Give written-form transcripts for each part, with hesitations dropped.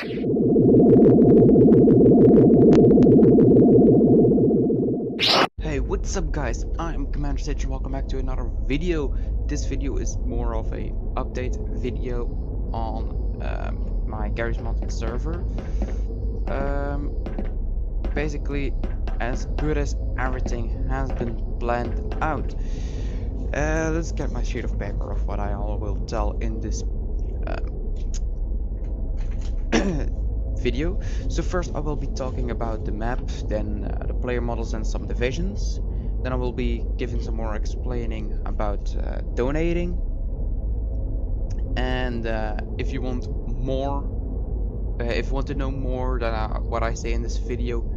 Hey, what's up guys? I'm Commander Sage and welcome back to another video. This video is more of a update video on my Garry's Mod server. Basically, as good as everything has been planned out. Let's get my sheet of paper of what I all will tell in this video. So first I will be talking about the map, then the player models and some divisions. Then I will be giving some more explaining about donating. And if you want more, if you want to know more than what I say in this video,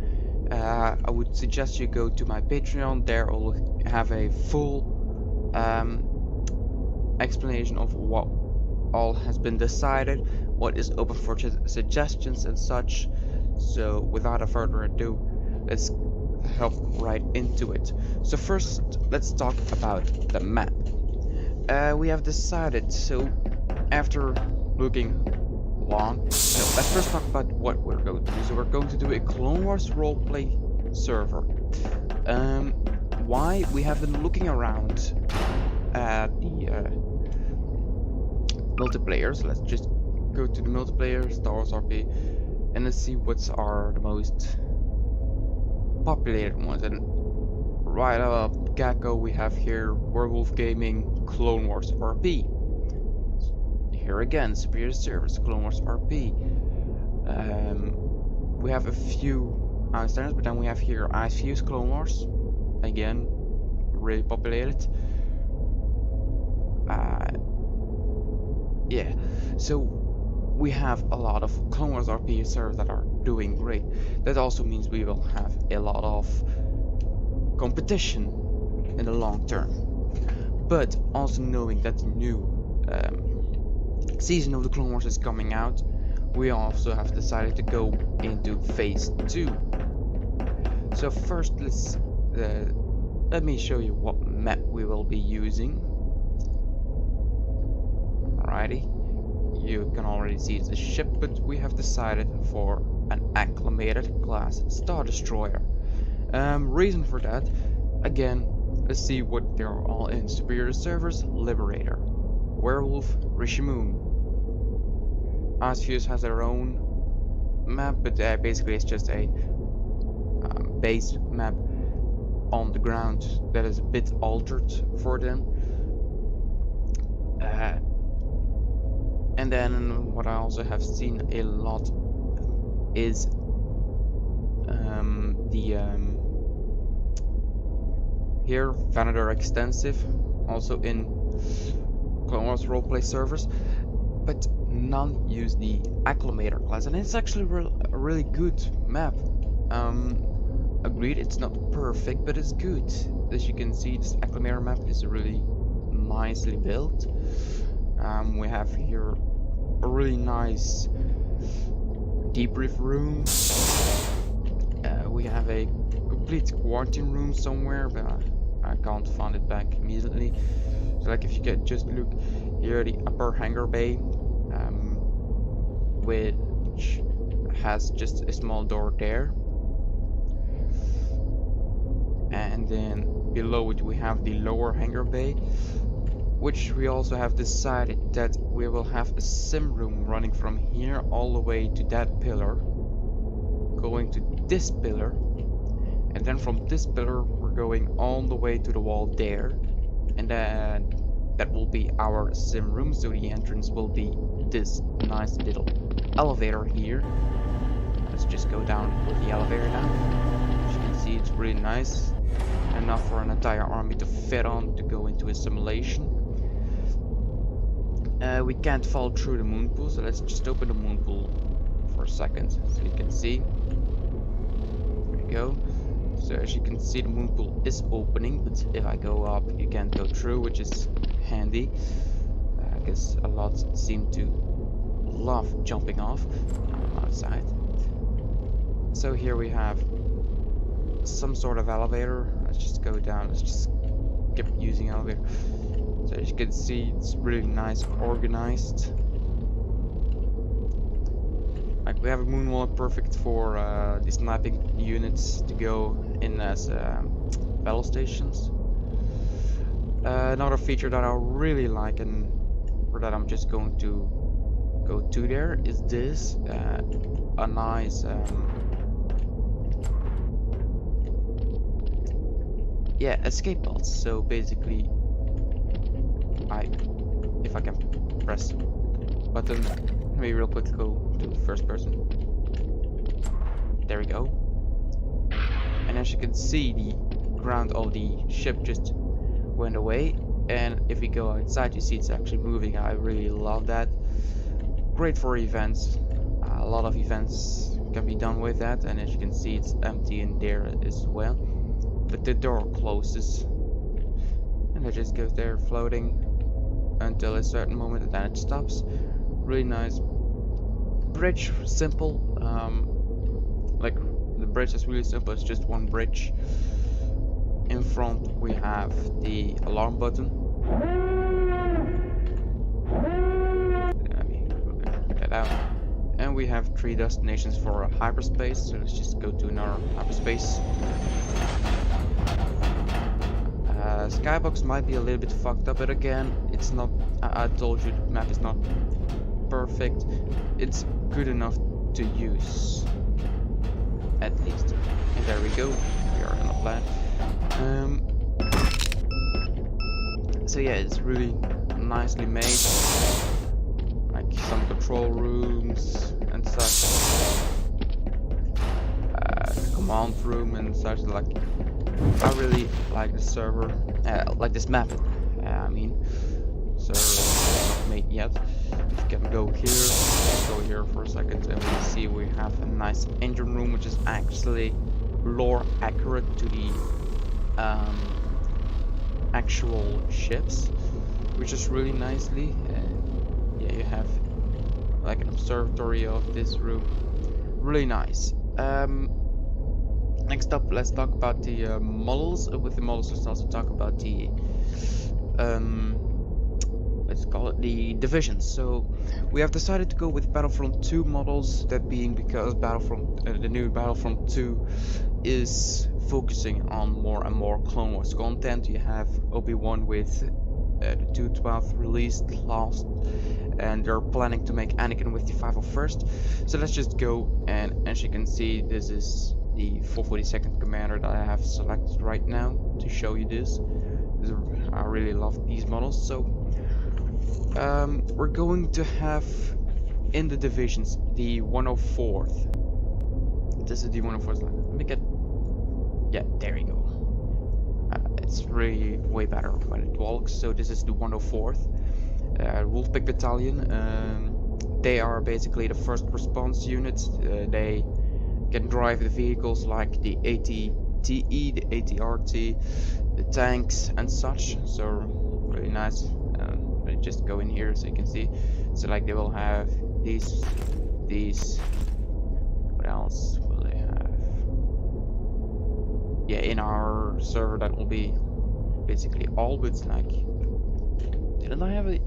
I would suggest you go to my Patreon. There I'll have a full explanation of what all has been decided, what is open for suggestions and such. So without a further ado, let's hop right into it. So first, let's talk about the map. We have decided, so after looking long, let's first talk about what we're going to do. So we're going to do a Clone Wars roleplay server. Why? We have been looking around at the multiplayers. Let's just go to the multiplayer, Star Wars RP, and let's see what's are the most populated ones. And right up Gecko we have here Werewolf Gaming, Clone Wars RP. Here again, Superior Service, Clone Wars RP. We have a few outstanders, but then we have here Ice Fuse Clone Wars, again really populated. Yeah, so we have a lot of Clone Wars RP servers that are doing great. That also means we will have a lot of competition in the long term. But also knowing that the new season of the Clone Wars is coming out, we also have decided to go into phase 2. So first, let me show you what map we will be using. Alrighty, you can already see it's a ship, but we have decided for an acclimated class Star Destroyer. Reason for that, again, let's see what they're all in. Superior Servers, Liberator, Werewolf, Rishimun. Asfuse has their own map, but basically it's just a base map on the ground that is a bit altered for them. And then what I also have seen a lot is here Vanadar Extensive, also in Clone Wars roleplay servers, but none use the Acclimator class, and it's actually a really good map. Agreed, it's not perfect, but it's good. As you can see, this Acclimator map is really nicely built. We have here a really nice debrief room. We have a complete quarantine room somewhere, but I can't find it back immediately. So like if you get just look here, the upper hangar bay, which has just a small door there, and then below it we have the lower hangar bay, which we also have decided that we will have a sim room running from here all the way to that pillar, going to this pillar, and then from this pillar we're going all the way to the wall there, and then that will be our sim room. So the entrance will be this nice little elevator here. Let's just go down with the elevator now. As you can see, it's really nice, enough for an entire army to fit on to go into a simulation. We can't fall through the moon pool, so let's just open the moon pool for a second so you can see. There we go. So as you can see, the moon pool is opening, but if I go up you can't go through, which is handy. I guess a lot seem to love jumping off. I'm outside. So here we have some sort of elevator. Let's just go down. Let's just keep using elevator. So as you can see, it's really nice organized. Like we have a moonwall perfect for the sniping units to go in as battle stations. Another feature that I really like and or that I'm just going to go to there is this a nice yeah, escape pods. So basically if I can press button, let me real quick go to first person. There we go. And as you can see, the ground of the ship just went away, and if we go outside you see it's actually moving. I really love that. Great for events. A lot of events can be done with that, and as you can see it's empty in there as well, but the door closes and it just goes there floating until a certain moment and then it stops. Really nice bridge, simple. Like the bridge is really simple, it's just one bridge. In front we have the alarm button. Let me put that out. And we have 3 destinations for hyperspace, so let's just go to another hyperspace. Skybox might be a little bit fucked up, but again, it's not. I told you the map is not perfect. It's good enough to use, at least. And there we go. We are on the planet. So yeah, it's really nicely made. Like some control rooms and such. Command room and such. Like, I really like the server, like this map. I mean, server not made yet. You can go here for a second, and we see we have a nice engine room, which is actually lore accurate to the actual ships, which is really nicely. Yeah, you have like an observatory of this room. Really nice. Next up, let's talk about the models. With the models, let's also talk about the let's call it the divisions. So we have decided to go with Battlefront 2 models, that being because Battlefront, the new Battlefront 2 is focusing on more and more Clone Wars content. You have Obi-Wan with the 212 released last, and they're planning to make Anakin with the 501st. So let's just go, and as you can see, this is the 442nd commander that I have selected right now to show you this. I really love these models. So we're going to have in the divisions the 104th. This is the 104th. Let me get, yeah, there you go. It's really way better when it walks. So this is the 104th Wolfpack Battalion. They are basically the first response units. They can drive the vehicles like the ATTE, the ATRT, the tanks and such. So really nice. Let me just go in here so you can see. So like they will have these. What else will they have? Yeah, in our server that will be basically all, but like, didn't I have a?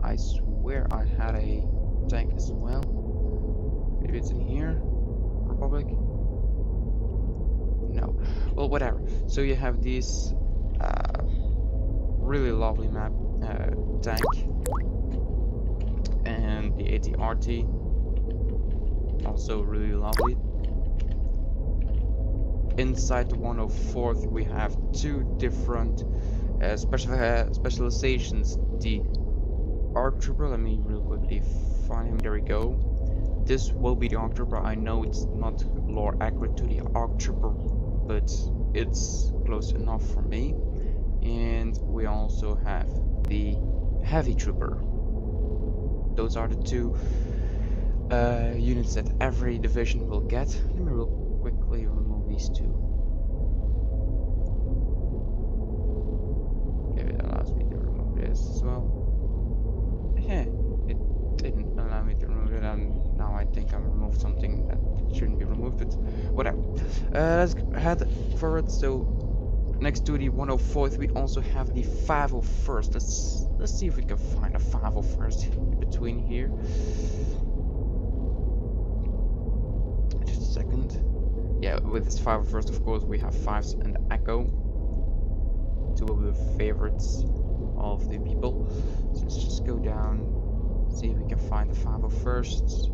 I swear I had a tank as well. Maybe it's in here. Republic? No. Well, whatever. So you have these really lovely map tank and the ATRT, also really lovely. Inside the 104th we have 2 different specializations. The ARC Trooper, let me real quickly find him. There we go. This will be the ARC Trooper. I know it's not lore accurate to the ARC Trooper, but it's close enough for me. And we also have the Heavy Trooper. Those are the 2 units that every division will get. Let me real quickly remove these 2. If it allows me to remove this as well. Yeah, it didn't allow me to remove it, and now I think I removed something that shouldn't be removed, but whatever. Let's head forward. So next to the 104th we also have the 501st. Let's see if we can find a 501st in between here. with this 501st, of course, we have 5s and Echo, two of the favorites of the people. So let's just go down, see if we can find the 501st.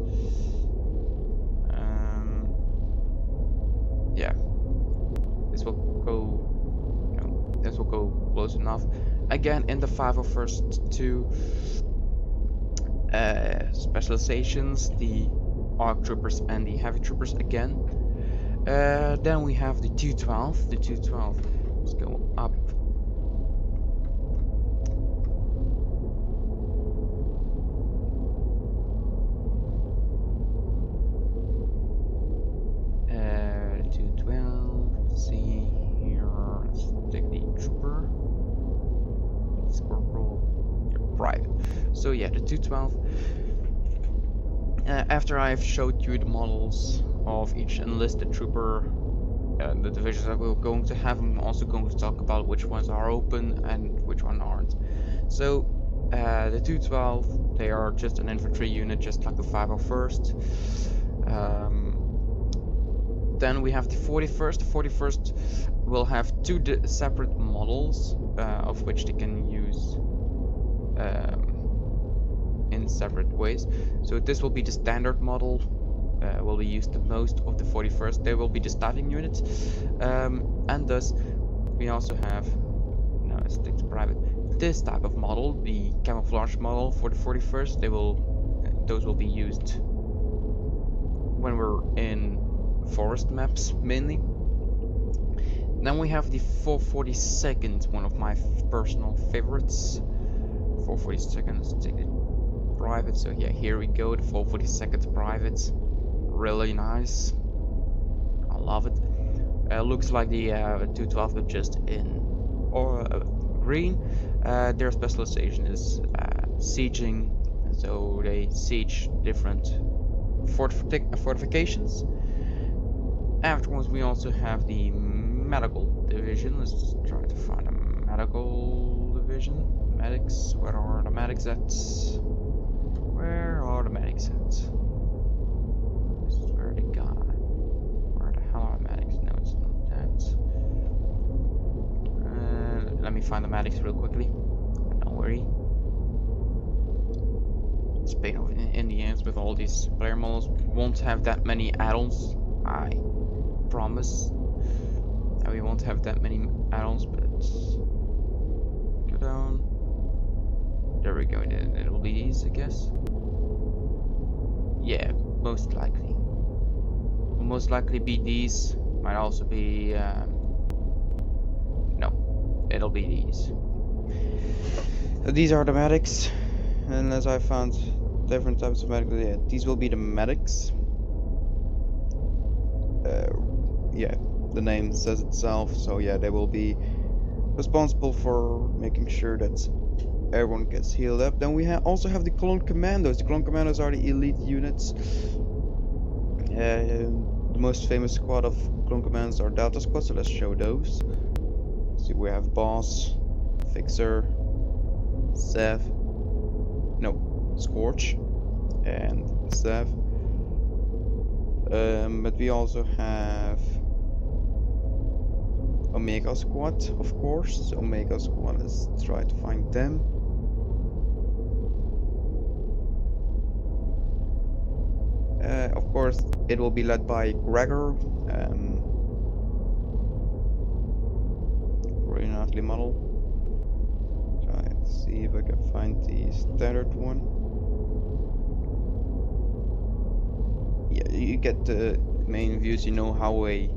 Yeah, this will go. No, this will go close enough. Again, in the 501st, two specializations: the ARC troopers and the heavy troopers again. Then we have the 212. The 212. Let's go up. 212. Let's see here. Let's take the trooper. It's corporal. Private. So yeah, the 212. After I've showed you the models of each enlisted trooper, the divisions that we're going to have, I'm also going to talk about which ones are open and which ones aren't. So the 212, they are just an infantry unit, just like the 501st. Then we have the 41st. The 41st will have two separate models, of which they can use in separate ways. So this will be the standard model, will be used the most of the 41st. They will be the starting units, and thus we also have, no, let's take the private, this type of model, the camouflage model for the 41st. Those will be used when we're in forest maps mainly. Then we have the 442nd, one of my personal favorites. 442nd, let's take it private. So yeah, here we go, the 442nd private. Really nice. I love it. Looks like the 212, but just in green. Their specialization is sieging, so they siege different fortifications. Afterwards, we also have the medical division. Let's try to find a medical division. Medics, where are the medics at? Where are the medics at? This is where they got. Where the hell are the medics? No, it's not that. Let me find the medics real quickly. Don't worry. It's pain in the ends with all these player models. We won't have that many add-ons. I promise that we won't have that many add-ons, but go down. There we go. It'll be these, I guess. Yeah, most likely. Will most likely be these. Might also be no, it'll be these. These are the medics, and as I found different types of medics, yeah, these will be the medics. Yeah, the name says itself, so yeah, they will be responsible for making sure that everyone gets healed up. Then we also have the Clone Commandos. The Clone Commandos are the elite units. The most famous squad of Clone Commandos are Delta Squad, so let's show those. See, we have Boss, Fixer, Sev, no, Scorch, and Sev. But we also have Omega Squad, of course. Omega Squad, let's try to find them. Of course, it will be led by Gregor. Really nicely model. Try and see if I can find the standard one. Yeah, you get the main views. You know how a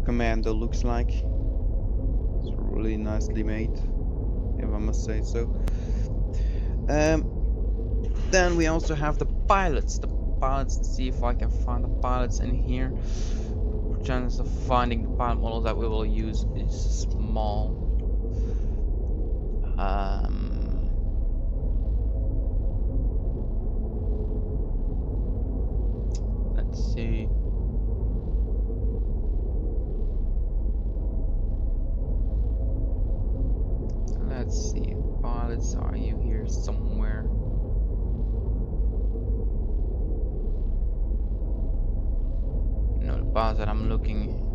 commando looks like. It's really nicely made, if I must say so. Then we also have the pilots. Let's see if I can find the pilots in here. The chance of finding the pilot models that we will use is small. Let's see. Let's see. Pilots, are you here somewhere? files that I'm looking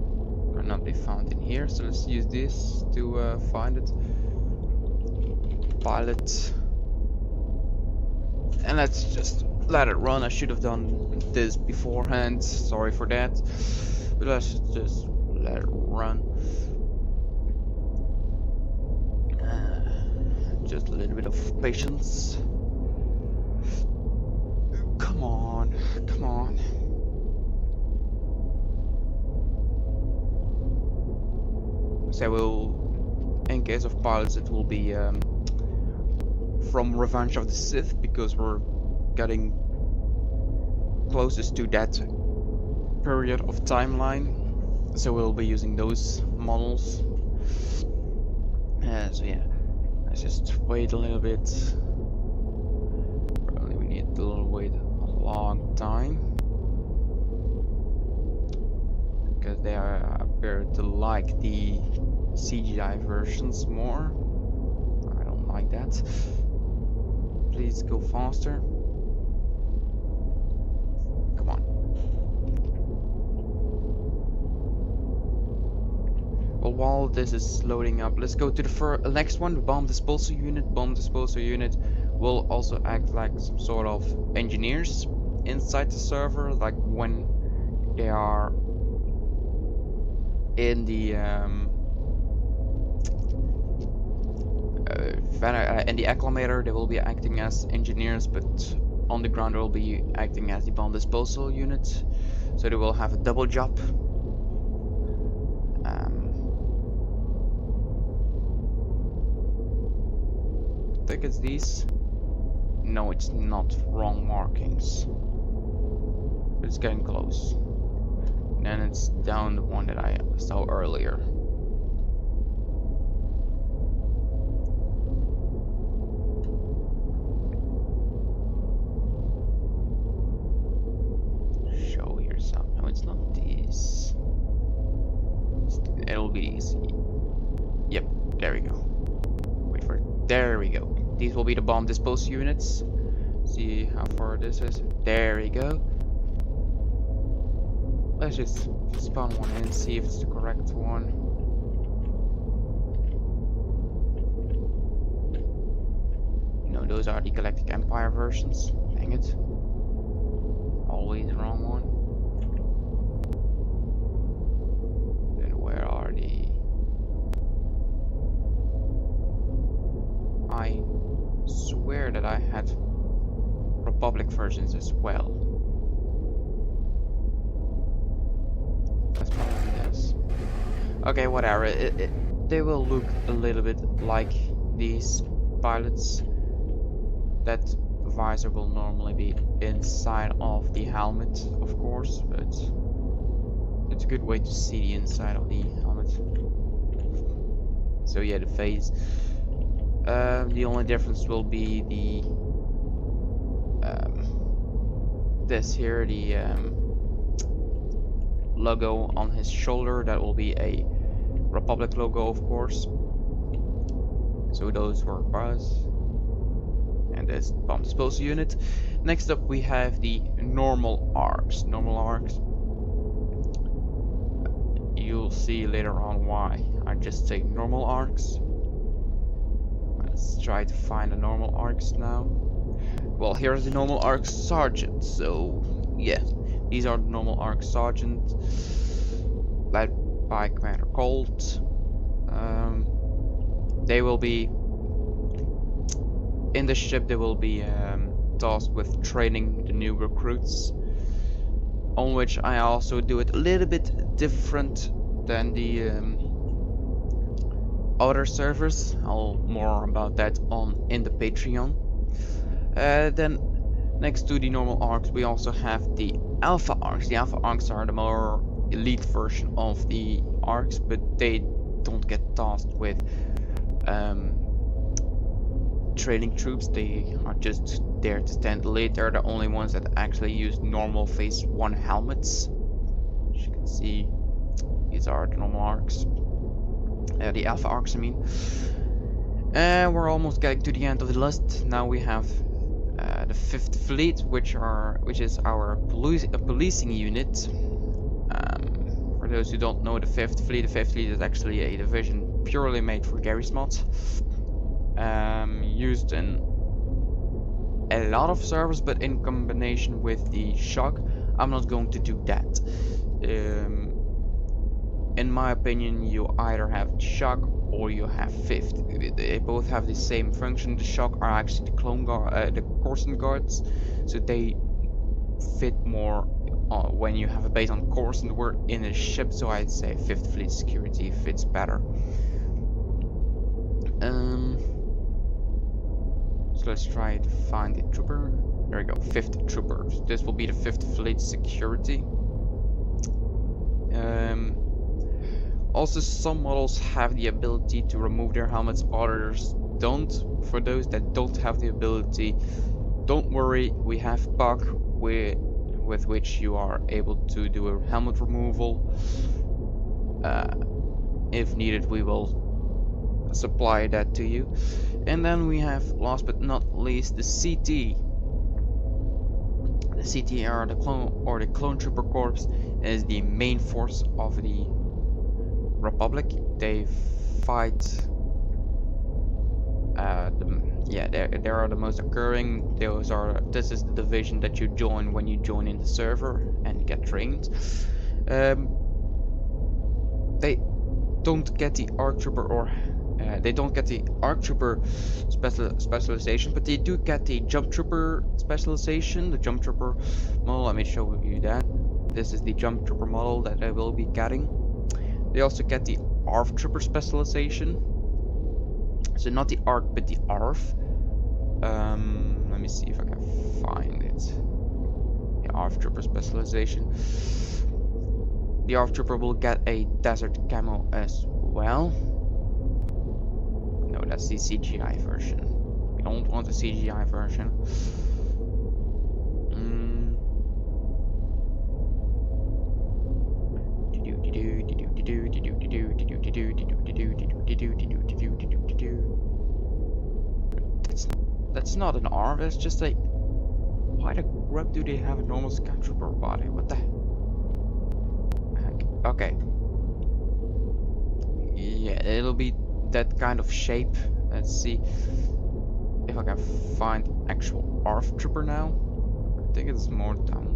cannot be found in here, so let's use this to find it. Pilot. And let's just let it run. I should have done this beforehand, sorry for that. But let's just let it run. Just a little bit of patience. Come on, come on. So we'll, in case of pilots, it will be from Revenge of the Sith, because we're getting closest to that period of timeline. So we'll be using those models. So yeah, let's just wait a little bit. Probably we need to wait a long time, because they appear to like the CGI versions more. I don't like that. Please go faster. Come on. Well, while this is loading up, let's go to the next one, the bomb disposal unit. Bomb disposal unit will also act like some sort of engineers inside the server, like when they are in the acclimator, they will be acting as engineers, but on the ground they will be acting as the bomb disposal unit. So they will have a double job. I think it's these. No, it's not. Wrong markings. But it's getting close. And then it's down the one that I saw earlier. Show yourself. No, it's not these. It'll be these. Yep, there we go. Wait for it. There we go. These will be the bomb disposal units. See how far this is. There we go. Let's just spawn one in and see if it's the correct one. No, those are the Galactic Empire versions. Dang it. Always the wrong one. Then where are the... I swear that I had Republic versions as well. Let's probably this. Okay, whatever. They will look a little bit like these pilots. That visor will normally be inside of the helmet, of course, but it's a good way to see the inside of the helmet. So yeah, the face. The only difference will be the this here, the logo on his shoulder. That will be a Republic logo, of course. So those were Buzz and this bomb disposal unit. Next up we have the normal arcs. Normal arcs. You'll see later on why I just say normal arcs. Let's try to find the normal arcs now. Well, here's the normal arc sergeant. So yeah, these are the normal arc sergeant, led by Commander Colt. They will be in the ship. They will be tasked with training the new recruits, on which I also do it a little bit different than the other servers. I'll more about that in the Patreon. Then next to the normal arcs we also have the alpha arcs. The alpha arcs are the more elite version of the arcs, but they don't get tasked with training troops. They are just there to stand elite. They're the only ones that actually use normal phase 1 helmets. As you can see, these are the normal arcs. The alpha arcs, I mean. And we're almost getting to the end of the list. Now we have the 5th Fleet, which is our policing unit. For those who don't know the 5th Fleet is actually a division purely made for Garry's Mods. Used in a lot of servers, but in combination with the shock, I'm not going to do that. In my opinion, you either have shock or you have 5th. They both have the same function. The shock are actually the clone guard, the Coruscant guards, so they fit more when you have a base on Coruscant. We're in a ship, so I'd say 5th Fleet security fits better. So let's try to find the trooper. There we go, 5th trooper. This will be the 5th Fleet security. Also, some models have the ability to remove their helmets, others don't. For those that don't have the ability, don't worry, we have PUC with which you are able to do a helmet removal. If needed, we will supply that to you. And then we have, last but not least, the CT. The CT are the clone trooper corps, is the main force of the Republic. They fight. They are the most occurring. This is the division that you join when you join in the server and get trained. They don't get the ARC trooper or they don't get the ARC trooper specialization, but they do get the jump trooper specialization. The jump trooper model. Let me show you that. This is the jump trooper model that I will be getting. They also get the ARF trooper specialization. So not the ARC, but the ARF. Let me see if I can find it. The ARF trooper specialization. The ARF trooper will get a desert camo as well. No, that's the CGI version. We don't want the CGI version. That's not an arm, that's just a... Why the crap do they have a normal scout trooper body? What the heck? Okay. Yeah, it'll be that kind of shape. Let's see if I can find actual ARF trooper now. I think it's more down.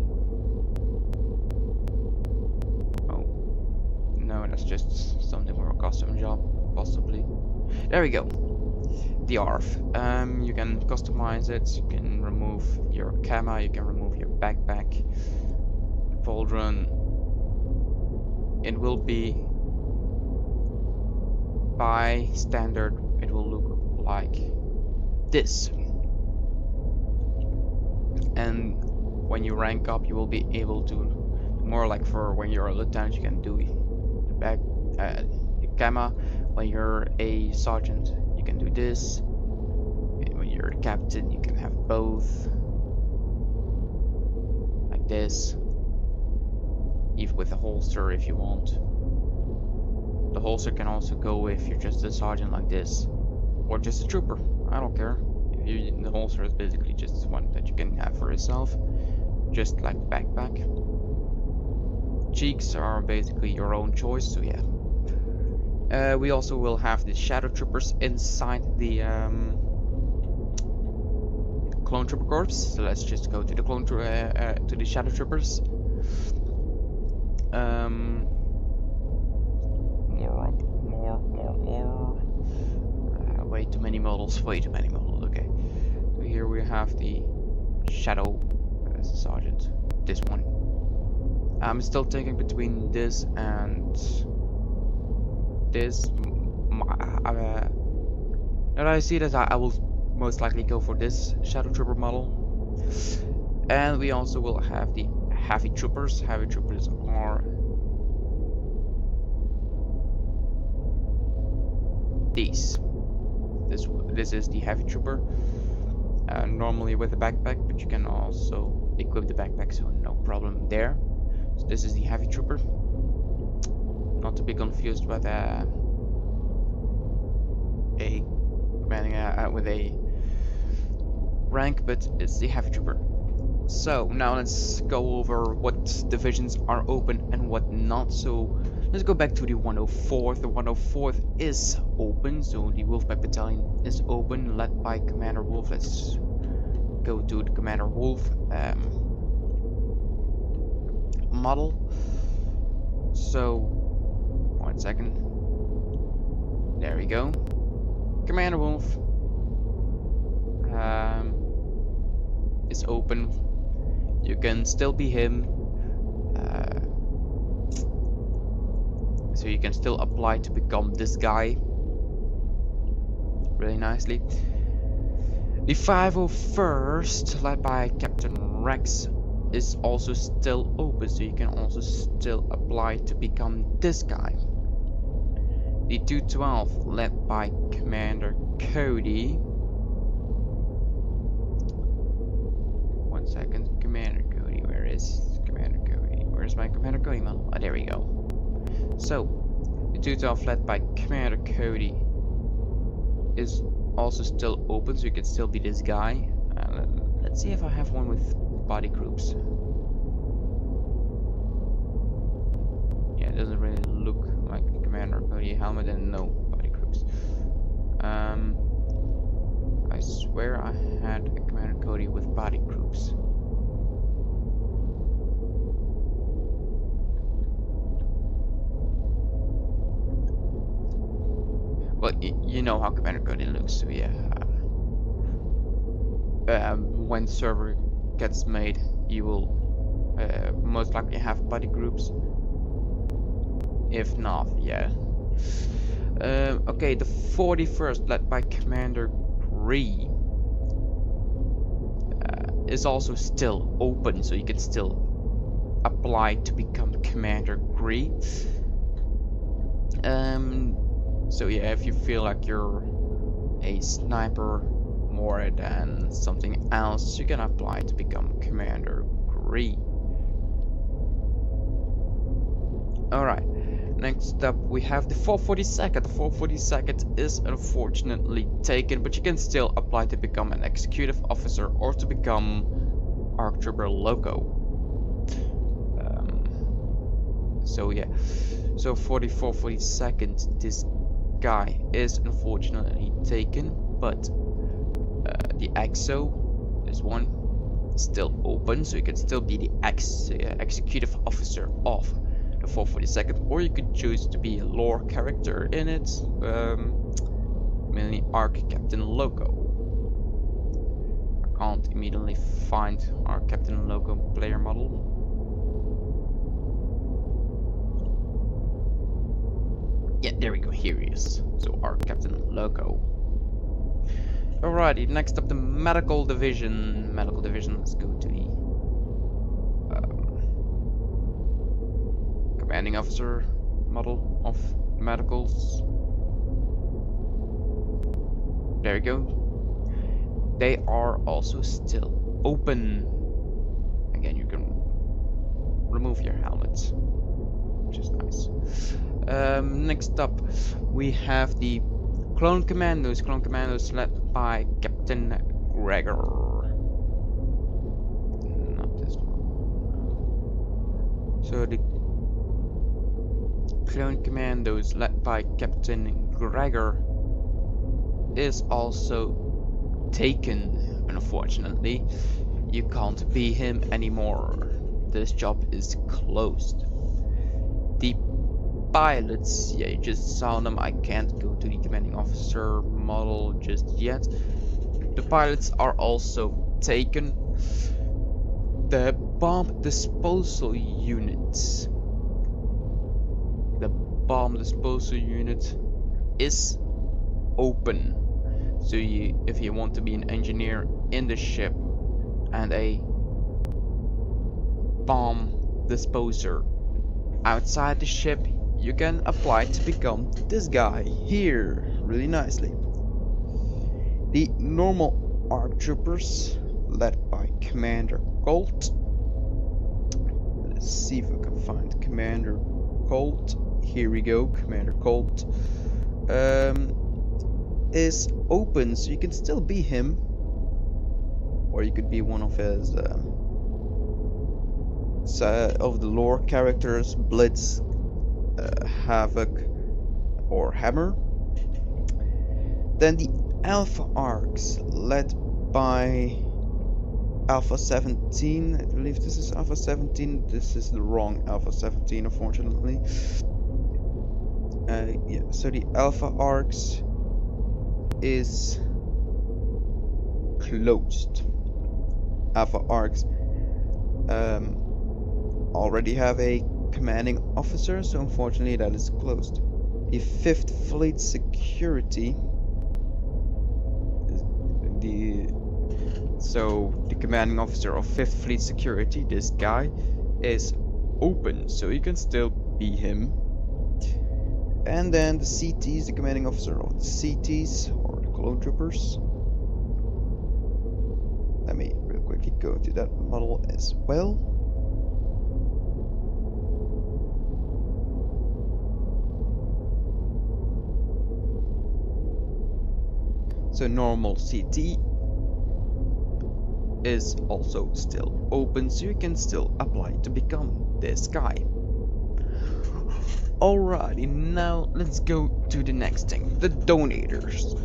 Oh. No, that's just something for a custom job, possibly. There we go. The ARF. You can customize it, you can remove your camo, you can remove your backpack, pauldron. It will be, by standard, it will look like this. And when you rank up, you will be able to, more like for when you're a lieutenant, you can do the back, the camo. When you're a sergeant, you can do this. And when you're a captain, you can have both, like this, even with a holster if you want. The holster can also go if you're just a sergeant, like this, or just a trooper. I don't care. The holster is basically just one that you can have for yourself, just like the backpack. Cheeks are basically your own choice, so yeah. We also will have the shadow troopers inside the clone trooper corps. So let's just go to the to the shadow troopers. More. Way too many models. Okay. So here we have the shadow sergeant. This one. I'm still thinking between this and this. And I see that I will most likely go for this shadow trooper model. And we also will have the heavy troopers. Heavy troopers are these. This is the heavy trooper. Normally with a backpack, but you can also equip the backpack, so no problem there. So this is the heavy trooper. Not to be confused with a with a rank, but it's the heavy trooper. So now let's go over what divisions are open and what not. So let's go back to the 104th. The 104th is open, so the Wolfpack Battalion is open, led by Commander Wolf. Let's go to the Commander Wolf model. So 1 second. There we go. Commander Wolf is open. You can still be him, so you can still apply to become this guy really nicely. The 501st, led by Captain Rex, is also still open, so you can also still apply to become this guy. The 212, led by Commander Cody. 1 second, Commander Cody, where is Commander Cody? Where's my Commander Cody model? Oh, there we go. So, the 212 led by Commander Cody is also still open, so you can still be this guy. Let's see if I have one with body groups. Yeah, it doesn't really look like Commander Cody helmet and no body groups. I swear I had a Commander Cody with body groups. Well, you know how Commander Cody looks, so yeah. When server gets made, you will most likely have body groups. If not, yeah. Okay, the 41st, led by Commander Gree, is also still open, so you can still apply to become Commander Gree. So yeah, if you feel like you're a sniper more than something else, you can apply to become Commander Gree. Alright, next up we have the 442nd. The 442nd is unfortunately taken, but you can still apply to become an executive officer or to become ARC Trooper Loco. So yeah, so for the 442nd, this guy is unfortunately taken, but the EXO, this one, is still open, so you can still be the executive officer of the 442nd, or you could choose to be a lore character in it, mainly ARC Captain Loco. I can't immediately find our Captain Loco player model. Yeah, there we go, here he is. So our Captain Loco. Alrighty, next up the medical division. Medical division, let's go to the commanding officer model of medicals. There we go. They are also still open. Again, you can remove your helmet, which is nice. Next up, we have the Clone Commandos. Clone Commandos led by Captain Gregor. Not this one. So the Clone Commandos led by Captain Gregor is also taken, unfortunately. You can't be him anymore. This job is closed. The pilots, yeah, you just saw them. I can't go to the commanding officer model just yet. The pilots are also taken. The bomb disposal unit. The bomb disposal unit is open. So if you want to be an engineer in the ship and a bomb disposer outside the ship, you can apply to become this guy here really nicely. The normal ARC troopers led by Commander Colt. Let's see if I can find Commander Colt. Here we go, Commander Colt is open, so you can still be him, or you could be one of his of the lore characters, Blitz, Havoc, or Hammer. Then the Alpha Arcs, led by Alpha 17. I believe this is Alpha 17. This is the wrong Alpha 17, unfortunately. Yeah, so the Alpha Arcs is closed. Alpha Arcs already have a commanding officer, so unfortunately that is closed. The 5th Fleet Security, the commanding officer of 5th Fleet Security, this guy, is open, so you can still be him. And then the CTs, the commanding officer of the CTs, or the clone troopers. Let me real quickly go to that model as well. So normal CT is also still open, so you can still apply to become this guy. Alrighty, now let's go to the next thing, the donators.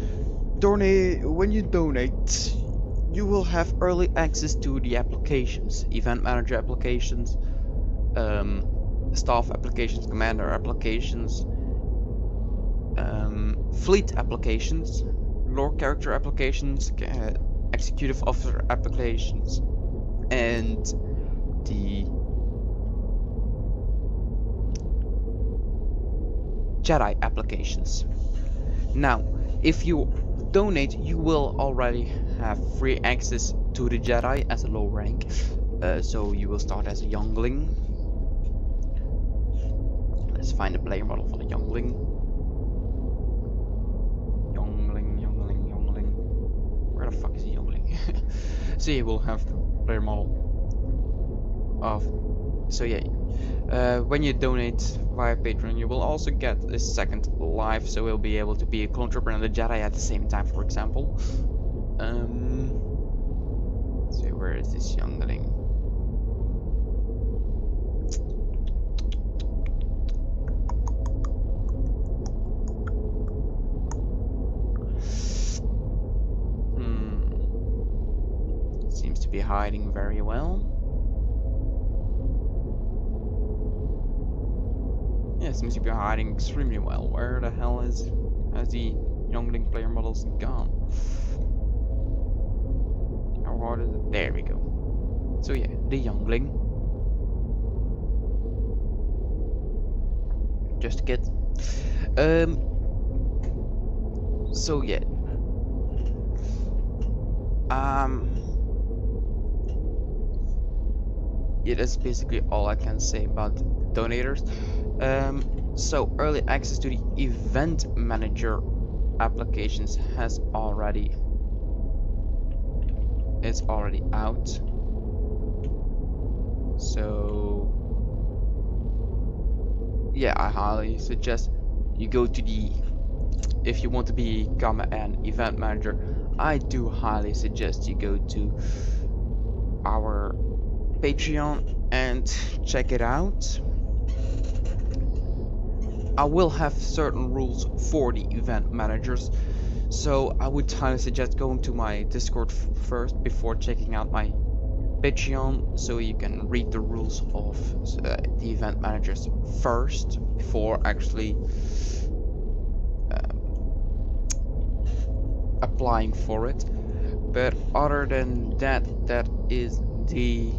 When you donate, you will have early access to the applications, event manager applications, staff applications, commander applications, fleet applications, lore character applications, executive officer applications, and the Jedi applications. Now, if you donate, you will already have free access to the Jedi as a low rank. So you will start as a youngling. Let's find a player model for the youngling. Youngling. Where the fuck is the youngling? So you will have the player model of. So yeah. When you donate via Patreon, you will also get a second life, so we'll be able to be a clone trooper and a Jedi at the same time, for example. So where is this youngling? Seems to be hiding very well. Yeah, seems to be hiding extremely well. Where the hell has the youngling player models gone? How hard is it? There we go. So yeah, the youngling. Just a kid. So yeah. Yeah, that's basically all I can say about donators. So early access to the event manager applications it's already out. So yeah, I highly suggest you go to if you want to become an event manager, I do highly suggest you go to our Patreon and check it out. I will have certain rules for the event managers, so I would highly suggest going to my Discord first before checking out my Patreon, so you can read the rules of the event managers first before actually applying for it. But other than that, that is the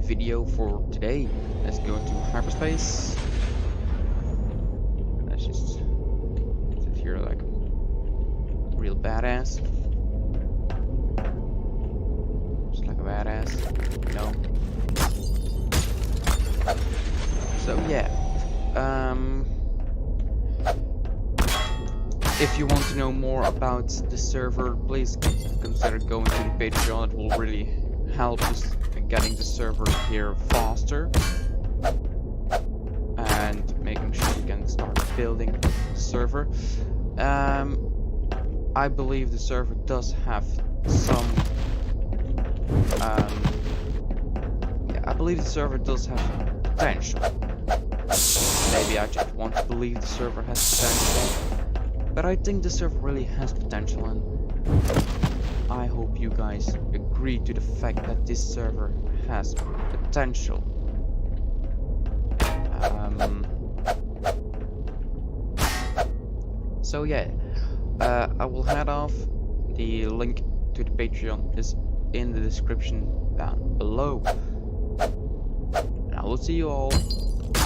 video for today. Let's go into hyperspace. Let's just sit here like real badass. Just like a badass, you know. So yeah. If you want to know more about the server, please consider going to the Patreon. It will really help us in getting the server here faster and making sure we can start building the server. I believe the server does have some Yeah, I believe the server does have potential. Maybe I just want to believe the server has potential, but I think the server really has potential, and I hope you guys agree to the fact that this server has potential. So yeah, I will head off. The link to the Patreon is in the description down below. And I will see you all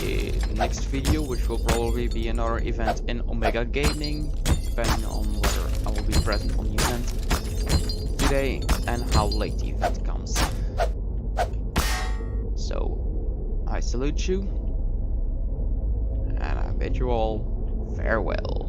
in the next video, which will probably be another event in Omega Gaming, depending on whether I will be present on the event today and how late the event comes. So I salute you, and I bid you all farewell.